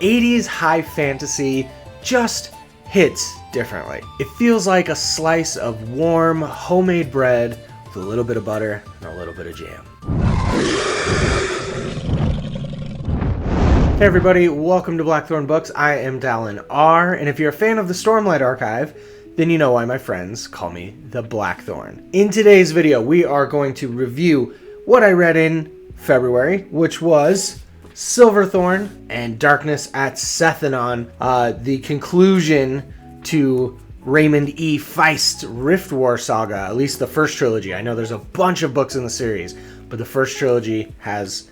80s high fantasy just hits differently. It feels like a slice of warm, homemade bread with a little bit of butter and a little bit of jam. Hey everybody, welcome to Blackthorn Books. I am Dallin R, and if you're a fan of the Stormlight Archive, then you know why my friends call me the Blackthorn. In today's video, we are going to review what I read in February, which was Silverthorn and Darkness at Sethanon, the conclusion to Raymond E. Feist Riftwar Saga, at least the first trilogy. I know there's a bunch of books in the series, but the first trilogy has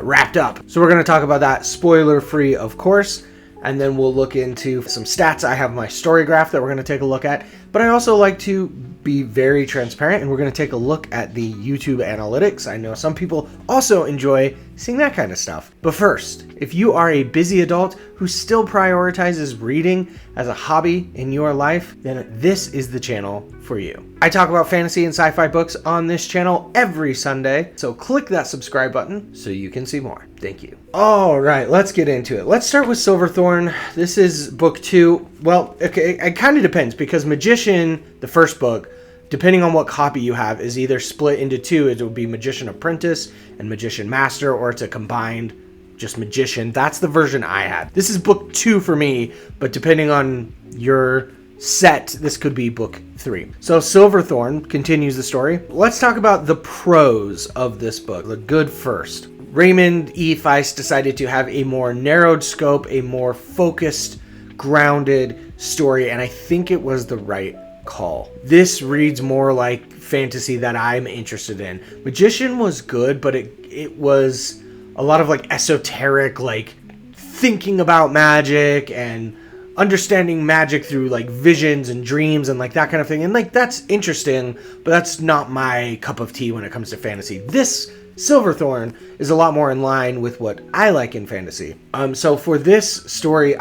wrapped up. So we're going to talk about that, spoiler free of course, and then we'll look into some stats. I have my story graph that we're going to take a look at, but I also like to be very transparent, and we're going to take a look at the YouTube analytics. I know some people also enjoy seeing that kind of stuff. But first, if you are a busy adult who still prioritizes reading as a hobby in your life, then this is the channel for you. I talk about fantasy and sci-fi books on this channel every Sunday, so click that subscribe button so you can see more. Thank you. All right, let's get into it. Let's start with Silverthorn. This is book 2. Well, okay, it kind of depends, because Magician, the first book, depending on what copy you have, is either split into two. It would be Magician Apprentice and Magician Master, or it's a combined just Magician. That's the version I had. This is book 2 for me, but depending on your set, this could be book 3. So Silverthorn continues the story. Let's talk about the pros of this book, the good first. Raymond E. Feist decided to have a more narrowed scope, a more focused, grounded story, and I think it was the right call. This reads more like fantasy that I'm interested in. Magician was good, but it was a lot of like esoteric, like thinking about magic and understanding magic through like visions and dreams and like that kind of thing. And like that's interesting, but that's not my cup of tea when it comes to fantasy. This Silverthorn is a lot more in line with what I like in fantasy. So for this story,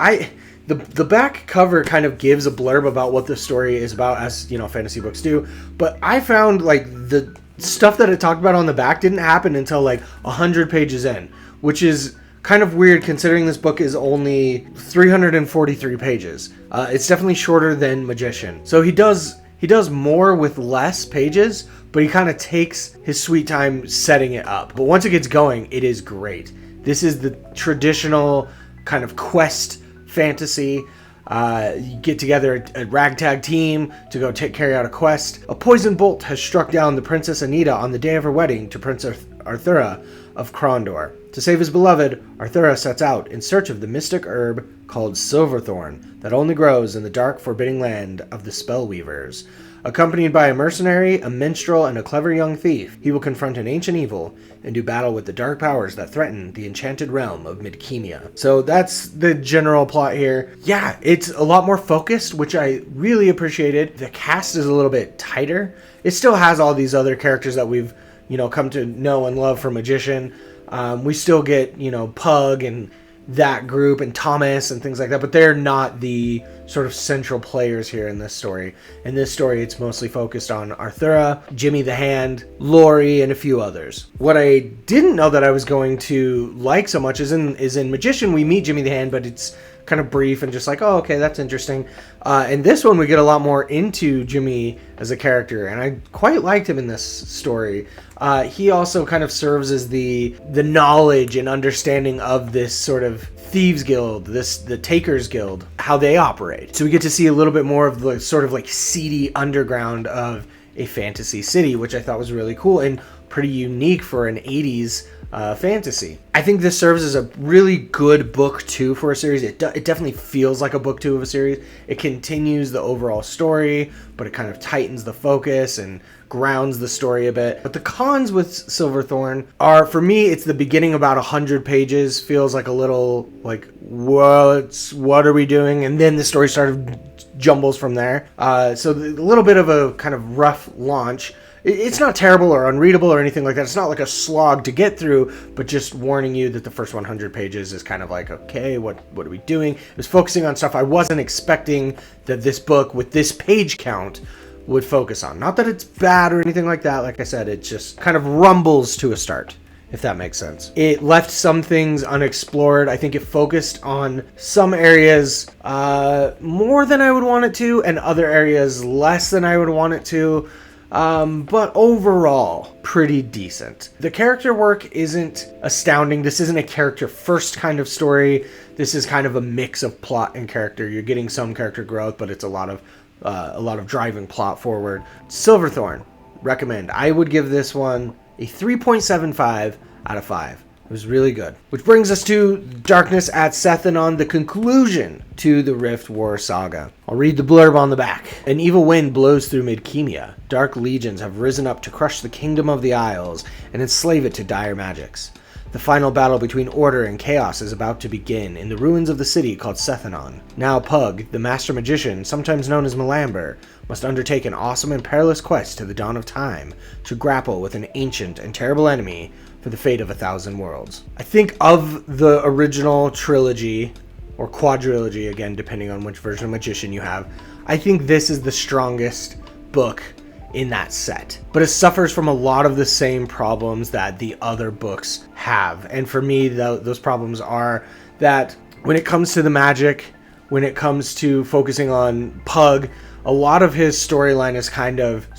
the back cover kind of gives a blurb about what the story is about, as you know, fantasy books do. But I found like the stuff that it talked about on the back didn't happen until like 100 pages in, which is kind of weird considering this book is only 343 pages. It's definitely shorter than Magician. So he does more with less pages, but he kind of takes his sweet time setting it up. But once it gets going, it is great. This is the traditional kind of quest fantasy. You get together a ragtag team to go carry out a quest. A poison bolt has struck down the Princess Anita on the day of her wedding to Prince Arutha of Krondor. To save his beloved, Arutha sets out in search of the mystic herb called Silverthorn that only grows in the dark, forbidding land of the Spellweavers. Accompanied by a mercenary, a minstrel, and a clever young thief, he will confront an ancient evil and do battle with the dark powers that threaten the enchanted realm of Midkemia. So that's the general plot here. Yeah, it's a lot more focused, which I really appreciated. The cast is a little bit tighter. It still has all these other characters that we've, come to know and love from Magician. We still get, Pug and that group and Thomas and things like that, but they're not the sort of central players here in this story. In this story, it's mostly focused on Arutha, Jimmy the Hand, Lori, and a few others. What I didn't know that I was going to like so much is in Magician, we meet Jimmy the Hand, but it's kind of brief and just like, oh, okay, that's interesting. In this one, we get a lot more into Jimmy as a character, and I quite liked him in this story. He also kind of serves as the knowledge and understanding of this sort of thieves guild, the takers guild, how they operate. So we get to see a little bit more of the sort of like seedy underground of a fantasy city, which I thought was really cool and pretty unique for an 80s fantasy. I think this serves as a really good book 2 for a series. It definitely feels like a book 2 of a series. It continues the overall story, but it kind of tightens the focus and grounds the story a bit. But the cons with Silverthorn are, for me, it's the beginning about 100 pages. Feels like a little like, what are we doing? And then the story sort of jumbles from there. So a little bit of a kind of rough launch. It's not terrible or unreadable or anything like that. It's not like a slog to get through, but just warning you that the first 100 pages is kind of like, okay, what are we doing? It was focusing on stuff I wasn't expecting that this book with this page count would focus on. Not that it's bad or anything like that. Like I said, it just kind of rumbles to a start. if that makes sense. It left some things unexplored. I think it focused on some areas more than I would want it to, and other areas less than I would want it to. But overall, pretty decent. The character work isn't astounding. This isn't a character first kind of story. This is kind of a mix of plot and character. You're getting some character growth, but it's a lot of driving plot forward. Silverthorn, recommend. I would give this one a 3.75 out of 5. It was really good. Which brings us to Darkness at Sethanon, the conclusion to the Riftwar Saga. I'll read the blurb on the back. An evil wind blows through Midkemia. Dark legions have risen up to crush the kingdom of the Isles and enslave it to dire magics. The final battle between order and chaos is about to begin in the ruins of the city called Sethanon. Now Pug, the master magician, sometimes known as Melamber, must undertake an awesome and perilous quest to the dawn of time to grapple with an ancient and terrible enemy for the fate of 1,000 worlds. I think of the original trilogy, or quadrilogy again, depending on which version of Magician you have, I think this is the strongest book in that set. But it suffers from a lot of the same problems that the other books have. And for me, those problems are that when it comes to the magic, when it comes to focusing on Pug, a lot of his storyline is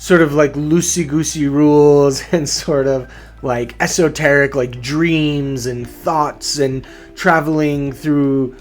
sort of like loosey-goosey rules and sort of like esoteric, like dreams and thoughts and traveling through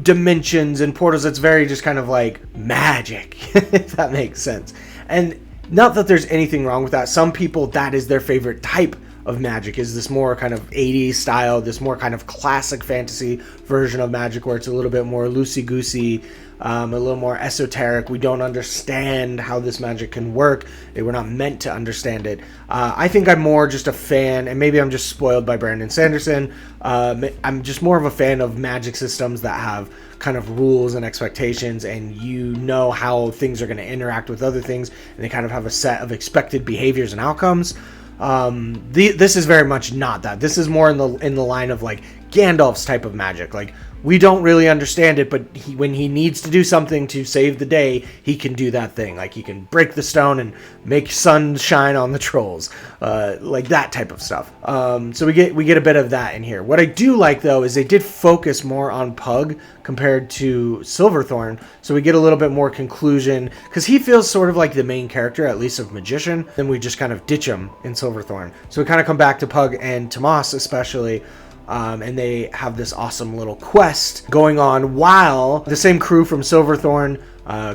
dimensions and portals. It's very just kind of like magic, if that makes sense. And not that there's anything wrong with that. Some people, that is their favorite type of magic, is this more kind of 80s style, this more kind of classic fantasy version of magic where it's a little bit more loosey-goosey, a little more esoteric. We don't understand how this magic can work. We're not meant to understand it. I think I'm more just a fan, and maybe I'm just spoiled by Brandon Sanderson. I'm just more of a fan of magic systems that have kind of rules and expectations, and you know how things are going to interact with other things, and they kind of have a set of expected behaviors and outcomes. This is very much not that. This is more in the line of like Gandalf's type of magic. Like, we don't really understand it, but when he needs to do something to save the day, he can do that thing. Like, he can break the stone and make sun shine on the trolls, like that type of stuff. So we get a bit of that in here. What I do like, though, is they did focus more on Pug compared to Silverthorn, so we get a little bit more conclusion, because he feels sort of like the main character, at least of Magician. Then we just kind of ditch him in Silverthorn. So we kind of come back to Pug and Tomas especially. And they have this awesome little quest going on while the same crew from Silverthorn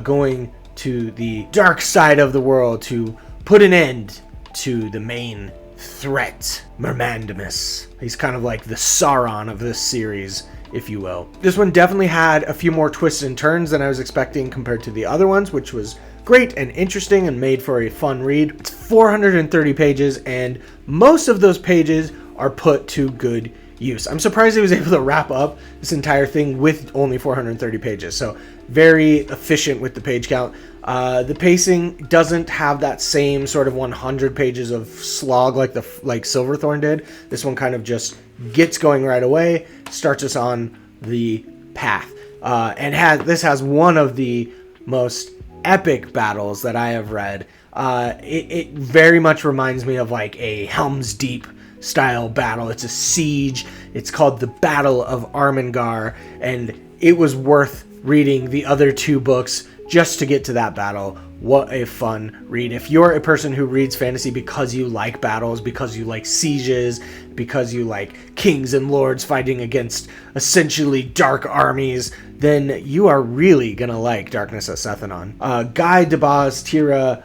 going to the dark side of the world to put an end to the main threat, Mermandamus. He's kind of like the Sauron of this series, if you will. This one definitely had a few more twists and turns than I was expecting compared to the other ones, which was great and interesting and made for a fun read. It's 430 pages, and most of those pages are put to good use. I'm surprised he was able to wrap up this entire thing with only 430 pages. So very efficient with the page count. The pacing doesn't have that same sort of 100 pages of slog like Silverthorn did. This one kind of just gets going right away, starts us on the path, and this has one of the most epic battles that I have read. It very much reminds me of like a Helm's Deep style battle. It's a siege. It's called the Battle of Armengar, and it was worth reading the other two books just to get to that battle. What a fun read. If you're a person who reads fantasy because you like battles, because you like sieges, because you like kings and lords fighting against essentially dark armies, then you are really gonna like Darkness at Sethanon. Guy Debaz Tira,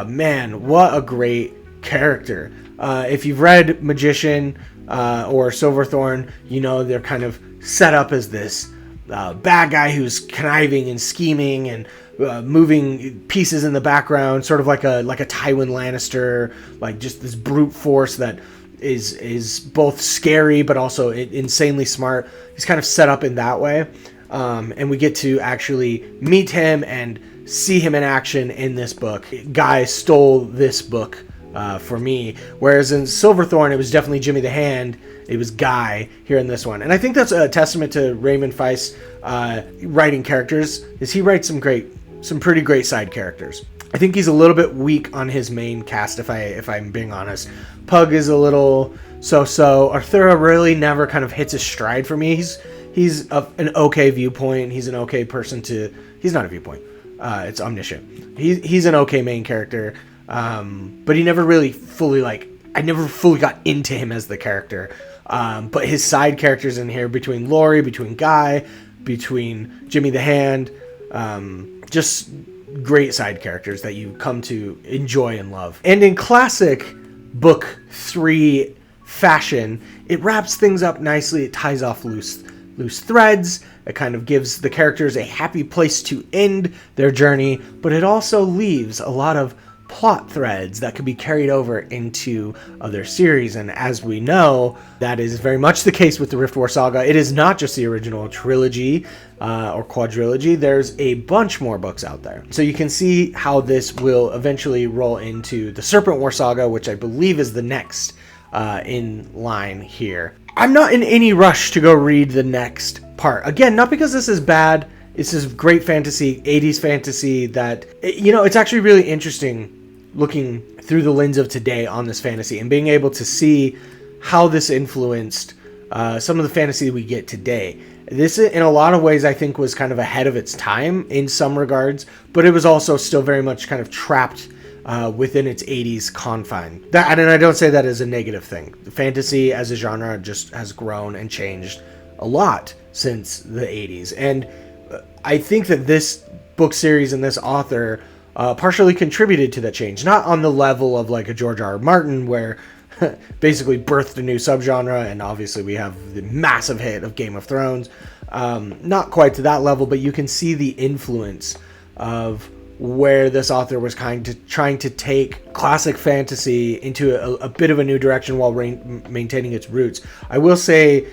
man, what a great character. If you've read Magician or Silverthorn, you know they're kind of set up as this bad guy who's conniving and scheming and moving pieces in the background, sort of like a Tywin Lannister, like just this brute force that is both scary but also insanely smart. He's kind of set up in that way, and we get to actually meet him and see him in action in this book. Guy stole this book for me, whereas in Silverthorn it was definitely Jimmy the Hand. It was Guy here in this one, and I think that's a testament to Raymond Feist writing characters. Is he writes some pretty great side characters. I think he's a little bit weak on his main cast, if I'm being honest. Pug is a little so. Arthur really never kind of hits his stride for me. He's an okay viewpoint. He's an okay person to... He's not a viewpoint. It's omniscient. He's an okay main character. But he never really fully, like... I never fully got into him as the character. But his side characters in here, between Laurie, between Guy, between Jimmy the Hand, just great side characters that you come to enjoy and love. And in classic book 3 fashion, it wraps things up nicely. It ties off loose threads. It kind of gives the characters a happy place to end their journey, but it also leaves a lot of plot threads that could be carried over into other series. And as we know, that is very much the case with the Riftwar Saga. It is not just the original trilogy or quadrilogy. There's a bunch more books out there. So you can see how this will eventually roll into the Serpentwar Saga, which I believe is the next in line here. I'm not in any rush to go read the next part. Again, not because this is bad. This is great fantasy, 80s fantasy that, you know, it's actually really interesting looking through the lens of today on this fantasy and being able to see how this influenced some of the fantasy we get today. This, in a lot of ways, I think was kind of ahead of its time in some regards, but it was also still very much kind of trapped within its 80s confine. And I don't say that as a negative thing. Fantasy as a genre just has grown and changed a lot since the 80s. And I think that this book series and this author partially contributed to that change. Not on the level of like a George R. R. Martin, where basically birthed a new subgenre, and obviously we have the massive hit of Game of Thrones. Not quite to that level, but you can see the influence of where this author was trying to take classic fantasy into a bit of a new direction while maintaining its roots. I will say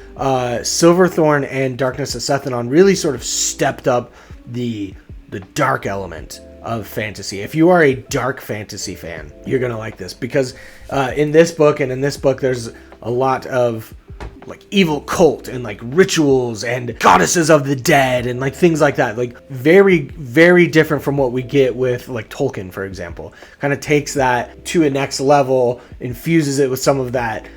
Silverthorn and Darkness of Sethanon really sort of stepped up the dark element of fantasy. If you are a dark fantasy fan, you're gonna like this, because in this book there's a lot of like evil cult and like rituals and goddesses of the dead and like things like that, like very, very different from what we get with like Tolkien, for example. Kind of takes that to a next level, infuses it with some of that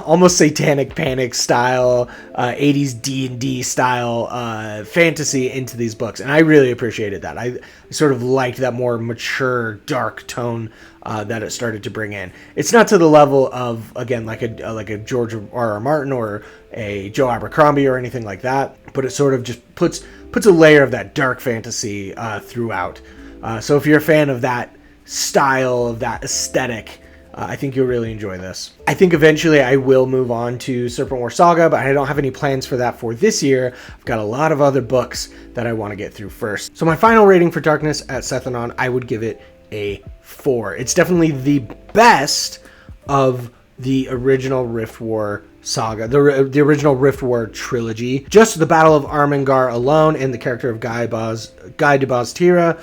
almost satanic panic style 80s D&D style fantasy into these books, and I really appreciated that. I sort of liked that more mature dark tone that it started to bring in. It's not to the level of, again, like a George R. R. Martin or a Joe Abercrombie or anything like that, but it sort of just puts a layer of that dark fantasy throughout. So if you're a fan of that style, of that aesthetic, I think you'll really enjoy this. I think eventually I will move on to Serpentwar Saga, but I don't have any plans for that for this year. I've got a lot of other books that I want to get through first. So my final rating for Darkness at Sethanon, I would give it a 4. It's definitely the best of the original Riftwar Saga, the original Riftwar trilogy. Just the Battle of Armengar alone and the character of Guy de Baz-Tira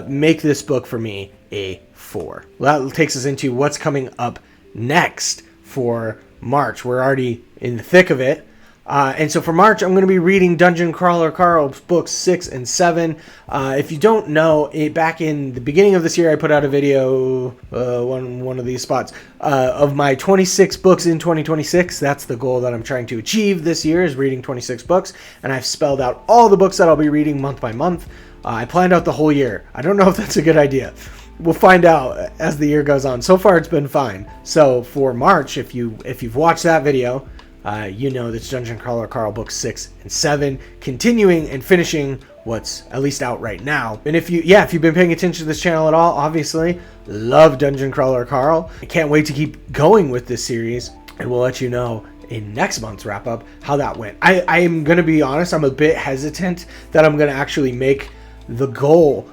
make this book for me a 4. Well, that takes us into what's coming up next for March. We're already in the thick of it. And so for March, I'm going to be reading Dungeon Crawler Carl books 6 and 7. If you don't know, back in the beginning of this year, I put out a video, one of these spots, of my 26 books in 2026. That's the goal that I'm trying to achieve this year, is reading 26 books. And I've spelled out all the books that I'll be reading month by month. I planned out the whole year. I don't know if that's a good idea. We'll find out as the year goes on. So far, it's been fine. So for March, if you've watched that video, you know that's Dungeon Crawler Carl books 6 and 7, continuing and finishing what's at least out right now. And if you've been paying attention to this channel at all, obviously, love Dungeon Crawler Carl. I can't wait to keep going with this series, and we'll let you know in next month's wrap up how that went. I am going to be honest, I'm a bit hesitant that I'm going to actually make the goal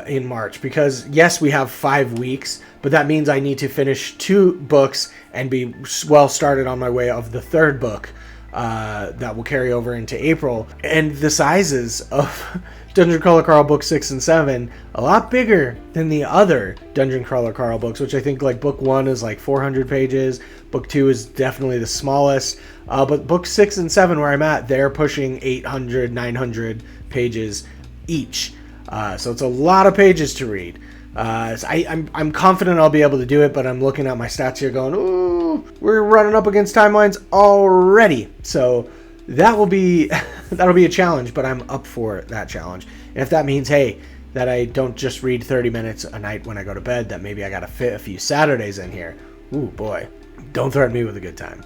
in March, because yes, we have 5 weeks, but that means I need to finish 2 books and be well started on my way of the 3rd book that will carry over into April. And the sizes of Dungeon Crawler Carl books 6 and 7 a lot bigger than the other Dungeon Crawler Carl books, which I think like book 1 is like 400 pages, book 2 is definitely the smallest, but book 6 and 7 where I'm at, they're pushing 800 900 pages each. So it's a lot of pages to read. I'm confident I'll be able to do it, but I'm looking at my stats here going, ooh, well, we're running up against timelines already. So that will be that'll be a challenge, but I'm up for that challenge. And if that means, hey, that I don't just read 30 minutes a night when I go to bed, that maybe I got to fit a few Saturdays in here. Ooh, boy, don't threaten me with a good time.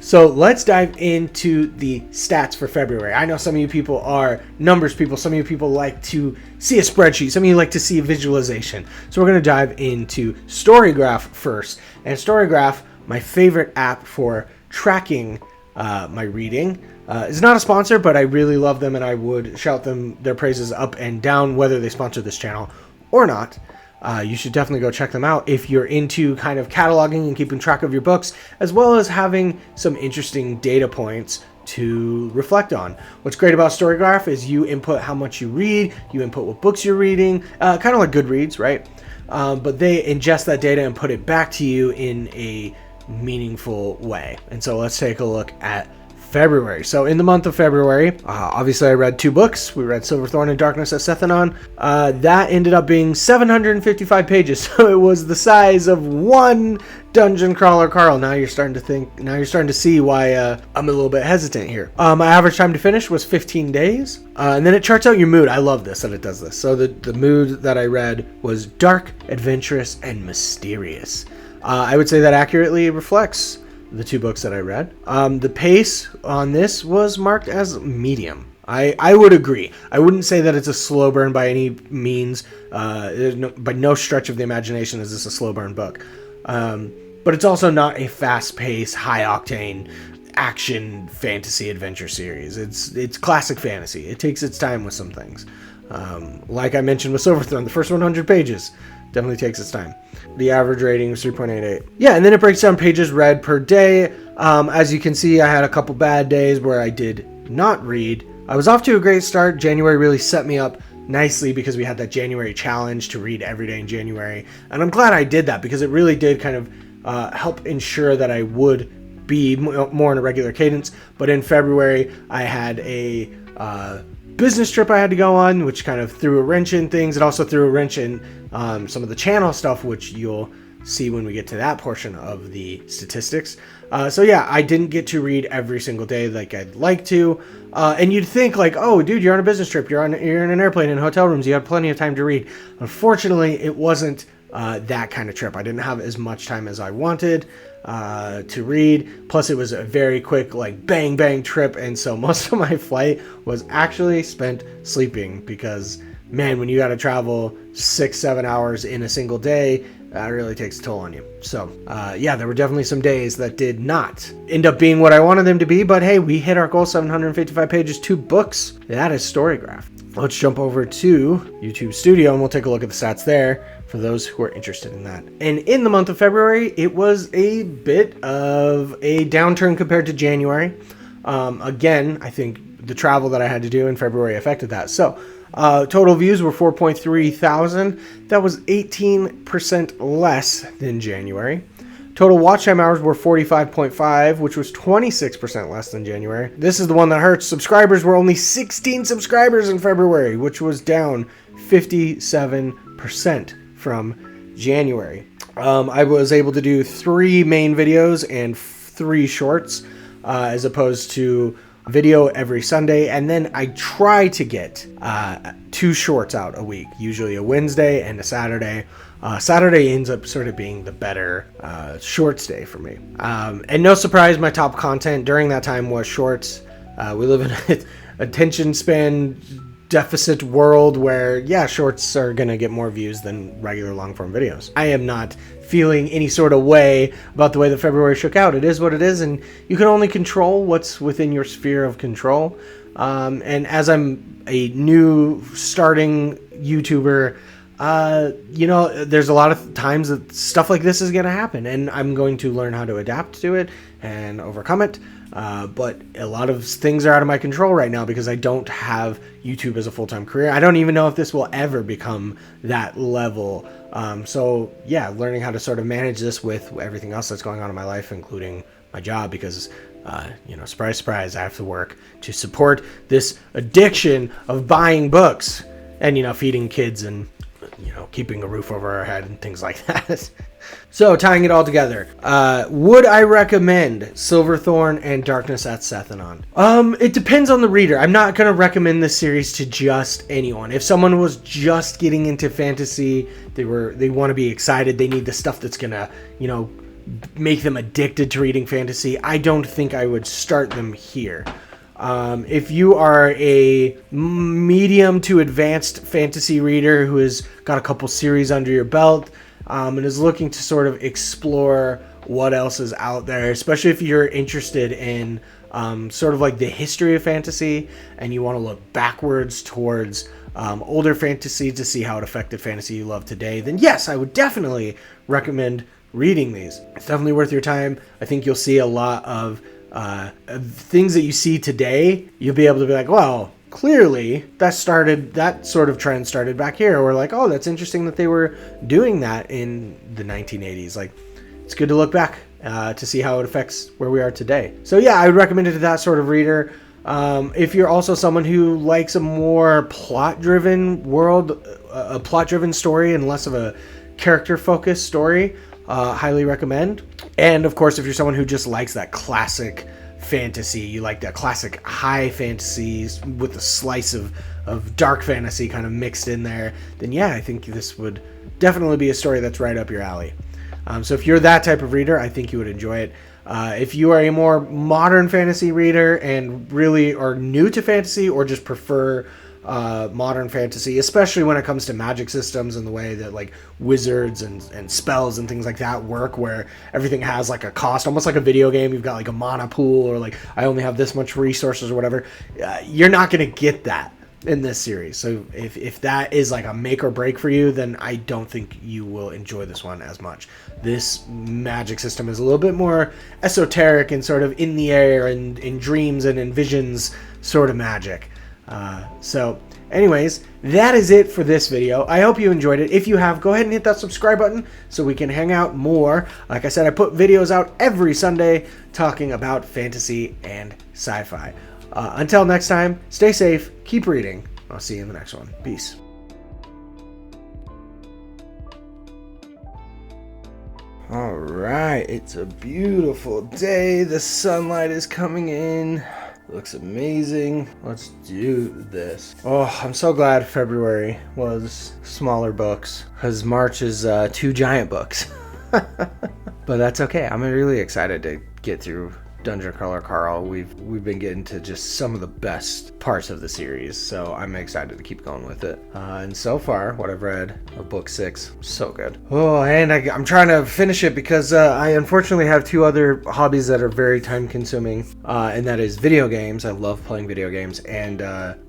So let's dive into the stats for February. I know some of you people are numbers people. Some of you people like to see a spreadsheet. Some of you like to see a visualization. So we're going to dive into Storygraph first. And Storygraph, my favorite app for tracking my reading, is not a sponsor, but I really love them and I would shout them their praises up and down whether they sponsor this channel or not. You should definitely go check them out if you're into kind of cataloging and keeping track of your books, as well as having some interesting data points to reflect on. What's great about Storygraph is you input how much you read, you input what books you're reading, kind of like Goodreads, right? But they ingest that data and put it back to you in a meaningful way. And so let's take a look at February. So in the month of February, obviously I read 2 books. We read Silverthorn and Darkness at Sethanon. That ended up being 755 pages. So it was the size of one Dungeon Crawler Carl. Now you're starting to see why I'm a little bit hesitant here. My average time to finish was 15 days. And then it charts out your mood. I love this, that it does this. So the mood that I read was dark, adventurous, and mysterious. I would say that accurately reflects the 2 books that I read. The pace on this was marked as medium. I would agree. I wouldn't say that it's a slow burn by any means. By no stretch of the imagination is this a slow burn book. But it's also not a fast-paced, high-octane action fantasy adventure series. It's classic fantasy. It takes its time with some things. Like I mentioned with Silverthorn, the first 100 pages definitely takes its time. The average rating was 3.88. Yeah, and then it breaks down pages read per day. As you can see, I had a couple bad days where I did not read. I was off to a great start. January really set me up nicely because we had that January challenge to read every day in January. And I'm glad I did that because it really did kind of help ensure that I would be more in a regular cadence. But in February, I had a business trip I had to go on, which kind of threw a wrench in things. It also threw a wrench in some of the channel stuff, which you'll see when we get to that portion of the statistics. So yeah, I didn't get to read every single day like I'd like to. And you'd think like, oh, dude, you're on a business trip. You're in an airplane in hotel rooms. You have plenty of time to read. Unfortunately, it wasn't that kind of trip. I didn't have as much time as I wanted to read. Plus, it was a very quick, like, bang, bang trip. And so most of my flight was actually spent sleeping because, man, when you got to travel 6-7 hours in a single day, that really takes a toll on you. So, yeah, there were definitely some days that did not end up being what I wanted them to be. But, hey, we hit our goal, 755 pages, 2 books. That is Storygraph. Let's jump over to YouTube Studio, and we'll take a look at the stats there for those who are interested in that. And in the month of February, it was a bit of a downturn compared to January. Again, I think the travel that I had to do in February affected that. So, total views were 4.3 thousand. That was 18% less than January. Total watch time hours were 45.5, which was 26% less than January. This is the one that hurts. Subscribers were only 16 subscribers in February, which was down 57% from January. I was able to do 3 main videos and 3 shorts, as opposed to video every Sunday, and then I try to get 2 shorts out a week, usually a Wednesday and a Saturday. Saturday ends up sort of being the better shorts day for me. And no surprise, my top content during that time was shorts. We live in an attention span deficit world where, yeah, shorts are going to get more views than regular long form videos. I am not feeling any sort of way about the way that February shook out. It is what it is, and you can only control what's within your sphere of control. And as I'm a new starting YouTuber, you know, there's a lot of times that stuff like this is going to happen, and I'm going to learn how to adapt to it and overcome it. But a lot of things are out of my control right now because I don't have YouTube as a full-time career. I don't even know if this will ever become that level. So yeah, learning how to sort of manage this with everything else that's going on in my life, including my job, because you know, surprise, surprise, I have to work to support this addiction of buying books and, you know, feeding kids and, you know, keeping a roof over our head and things like that. So, tying it all together, would I recommend Silverthorn and Darkness at Sethanon? It depends on the reader. I'm not going to recommend this series to just anyone. If someone was just getting into fantasy, they want to be excited, they need the stuff that's going to, make them addicted to reading fantasy, I don't think I would start them here. If you are a medium to advanced fantasy reader who has got a couple series under your belt, and is looking to sort of explore what else is out there, especially if you're interested in sort of like the history of fantasy and you want to look backwards towards older fantasy to see how it affected fantasy you love today, then yes, I would definitely recommend reading these. It's definitely worth your time. I think you'll see a lot of things that you see today. You'll be able to be like, well, clearly that sort of trend started back here, or like, oh, that's interesting that they were doing that in the 1980s. Like, it's good to look back to see how it affects where we are today. So yeah, I would recommend it to that sort of reader. If you're also someone who likes a more plot-driven world, a plot-driven story and less of a character-focused story, highly recommend. And of course, if you're someone who just likes that classic fantasy, you like that classic high fantasies with a slice of dark fantasy kind of mixed in there, then yeah, I think this would definitely be a story that's right up your alley. So if you're that type of reader, I think you would enjoy it. If you are a more modern fantasy reader and really are new to fantasy or just prefer modern fantasy, especially when it comes to magic systems and the way that like wizards and spells and things like that work, where everything has like a cost, almost like a video game. You've got like a mana pool, or like I only have this much resources or whatever. You're not going to get that in this series. So if that is like a make or break for you, then I don't think you will enjoy this one as much. This magic system is a little bit more esoteric and sort of in the air and in dreams and in visions sort of magic. So anyways, that is it for this video. I hope you enjoyed it. If you have, go ahead and hit that subscribe button so we can hang out more. Like I said, I put videos out every Sunday talking about fantasy and sci-fi. Until next time, stay safe, keep reading. I'll see you in the next one. Peace. All right, it's a beautiful day. The sunlight is coming in. Looks amazing. Let's do this. Oh, I'm so glad February was smaller books, because March is 2 giant books. But that's okay. I'm really excited to get through Dungeon Crawler Carl. We've been getting to just some of the best parts of the series, so I'm excited to keep going with it. And so far, what I've read of book 6, so good. Oh, and I'm trying to finish it because I unfortunately have 2 other hobbies that are very time consuming, and that is video games. I love playing video games, and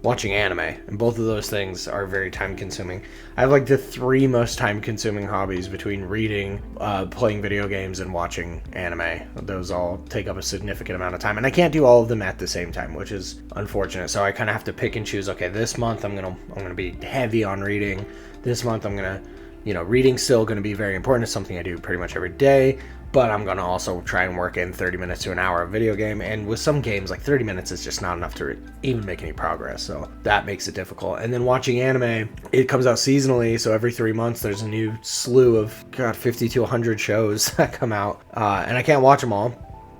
watching anime, and both of those things are very time consuming. I have like the 3 most time consuming hobbies between reading, playing video games, and watching anime. Those all take up a significant amount of time, and I can't do all of them at the same time, which is unfortunate. So I kind of have to pick and choose. Okay, this month I'm gonna be heavy on reading. This month I'm gonna, reading's still gonna be very important. It's something I do pretty much every day, but I'm gonna also try and work in 30 minutes to an hour of video game. And with some games, like 30 minutes is just not enough to even make any progress, so that makes it difficult. And then watching anime, it comes out seasonally, so every 3 months there's a new slew of 50 to 100 shows that come out, and I can't watch them all.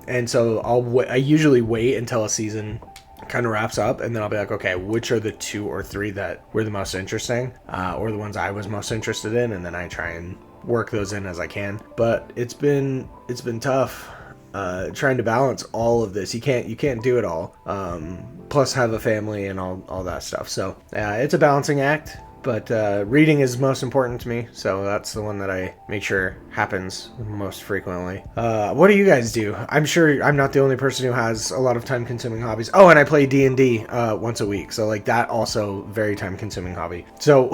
And so I usually wait until a season kind of wraps up, and then I'll be like, okay, which are the 2 or 3 that were the most interesting, or the ones I was most interested in, and then I try and work those in as I can. But it's been tough trying to balance all of this. You can't do it all, plus have a family and all that stuff. So it's a balancing act. But reading is most important to me, so that's the one that I make sure happens most frequently. What do you guys do? I'm sure I'm not the only person who has a lot of time-consuming hobbies. Oh, and I play D&D once a week, so like that also very time-consuming hobby. So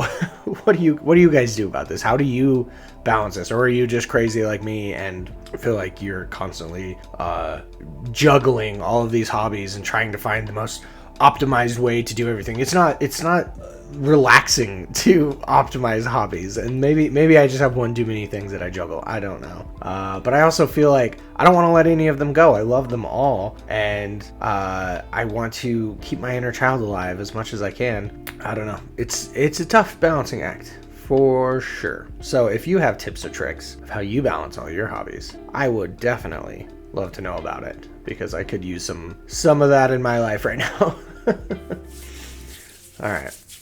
what do you guys do about this? How do you balance this? Or are you just crazy like me and feel like you're constantly juggling all of these hobbies and trying to find the most optimized way to do everything? It's not relaxing to optimize hobbies, and maybe I just have one too many things that I juggle. I don't know, but I also feel like I don't want to let any of them go. I love them all, and I want to keep my inner child alive as much as I can. I don't know. It's a tough balancing act For sure. So if you have tips or tricks of how you balance all your hobbies, I would definitely love to know about it, because I could use some of that in my life right now. All right.